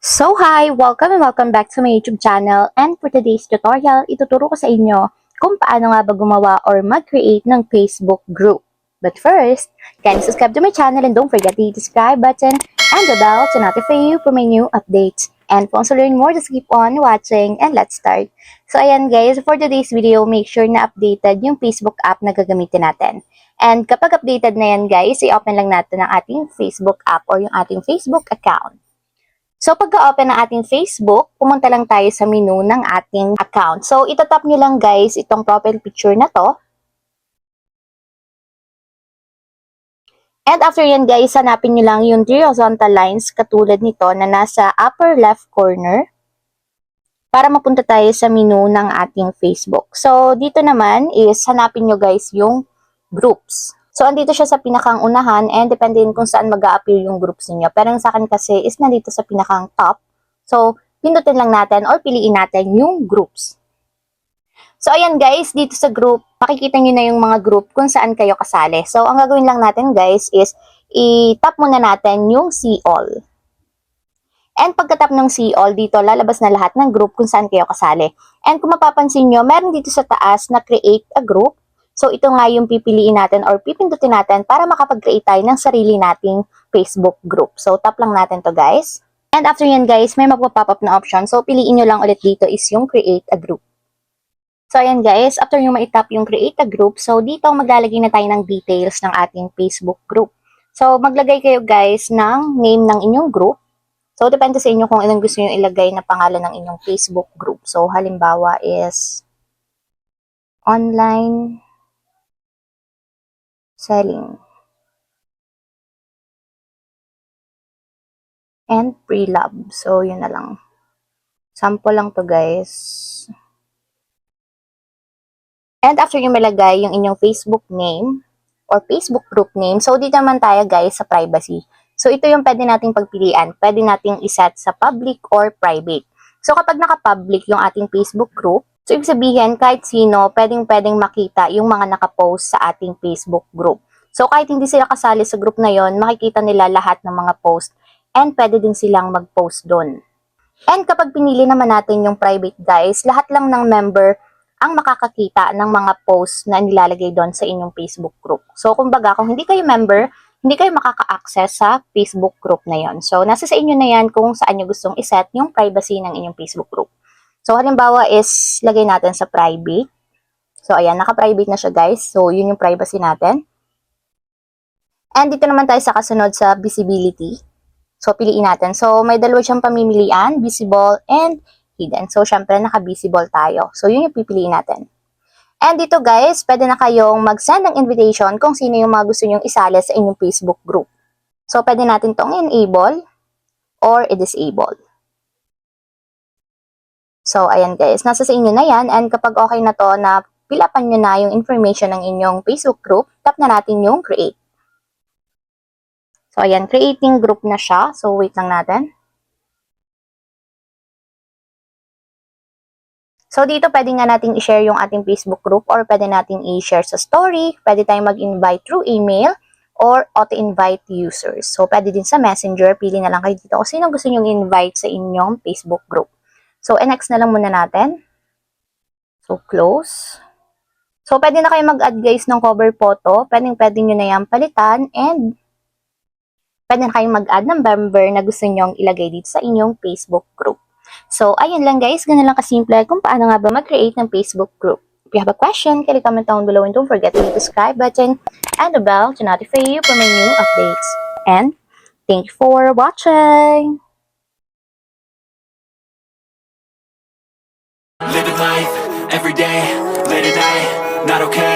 So hi! Welcome and welcome back to my YouTube channel, and for today's tutorial, ituturo ko sa inyo kung paano nga ba gumawa or mag-create ng Facebook group. But first, kindly subscribe to my channel and don't forget to hit the subscribe button and the bell to notify you for my new updates. And for to learn more, just keep on watching and let's start. So ayan guys, for today's video, make sure na updated yung Facebook app na gagamitin natin. And kapag updated na yan guys, i-open lang natin ang ating Facebook app or yung ating Facebook account. So, pagka-open ng ating Facebook, pumunta lang tayo sa menu ng ating account. So, itatap nyo lang guys itong profile picture na to. And after yan guys, hanapin nyo lang yung 3 horizontal lines katulad nito na nasa upper left corner para mapunta tayo sa menu ng ating Facebook. So, dito naman is hanapin nyo guys yung groups. So, andito siya sa pinakang unahan and depende din kung saan mag-a-appear yung groups niyo. Pero yung sa akin kasi is nandito sa pinakang top. So, pindutin lang natin or piliin natin yung groups. So, ayan guys, dito sa group, makikita nyo na yung mga group kung saan kayo kasali. So, ang gagawin lang natin guys is i-tap muna natin yung See All. And pagka-tap ng See All, dito lalabas na lahat ng group kung saan kayo kasali. And kung mapapansin nyo, meron dito sa taas na Create a Group. So, ito nga yung pipiliin natin or pipindutin natin para makapag-create tayo ng sarili nating Facebook group. So, tap lang natin to guys. And after yan guys, may magpa-pop up na option. So, piliin nyo lang ulit dito is yung Create a Group. So, ayan guys, after yung ma-tap yung Create a Group, so dito maglalagay na tayo ng details ng ating Facebook group. So, maglagay kayo guys ng name ng inyong group. So, depende sa inyo kung anong gusto nyo ilagay na pangalan ng inyong Facebook group. So, halimbawa is online selling and pre-love. So, yun na lang. Sample lang to guys. And after yung malagay yung inyong Facebook name or Facebook group name, so dito naman tayo guys sa privacy. So, ito yung pwede nating pagpilian. Pwede nating iset sa public or private. So, kapag naka-public yung ating Facebook group, so ibig sabihin kahit sino pwedeng makita yung mga nakapost sa ating Facebook group. So, kahit hindi sila kasali sa group na yon, makikita nila lahat ng mga post and pwede din silang mag-post doon. And kapag pinili naman natin yung private guys, lahat lang ng member ang makakakita ng mga posts na nilalagay doon sa inyong Facebook group. So, kumbaga, kung hindi kayo member, hindi kayo makaka-access sa Facebook group na yon. So, nasa sa inyo na yan kung saan nyo gustong iset yung privacy ng inyong Facebook group. So, halimbawa is, lagay natin sa private. So, ayan, naka-private na siya guys. So, yun yung privacy natin. And dito naman tayo sa kasunod sa visibility. So, piliin natin. So, may dalawa siyang pamimilian, visible and hidden. So, syempre, naka-visible tayo. So, yun yung pipiliin natin. And dito guys, pwede na kayong mag-send ng invitation kung sino yung mga gusto nyong isali sa inyong Facebook group. So, pwede natin tong enable or i-disable. So, ayan guys, nasa sa inyo na yan. And kapag okay na to na pilapan nyo na yung information ng inyong Facebook group, tap na natin yung create. So, ayan, creating group na siya. So, wait lang natin. So, dito pwede nga nating i-share yung ating Facebook group or pwede nating i-share sa story. Pwede tayong mag-invite through email or auto-invite users. So, pwede din sa Messenger. Pili na lang kayo dito kung sino gusto nyong invite sa inyong Facebook group. So, next na lang muna natin. So, close. So, pwede na kayo mag-add guys ng cover photo. Pwede nyo na yan palitan and pwede na kayong mag-add ng member na gusto nyong ilagay dito sa inyong Facebook group. So, ayun lang guys. Ganun lang kasimple kung paano nga ba mag-create ng Facebook group. If you have a question, kindly comment down below and don't forget to hit the subscribe button and the bell to notify you for my new updates. And thank you for watching! Living life, every day, late at night, not okay.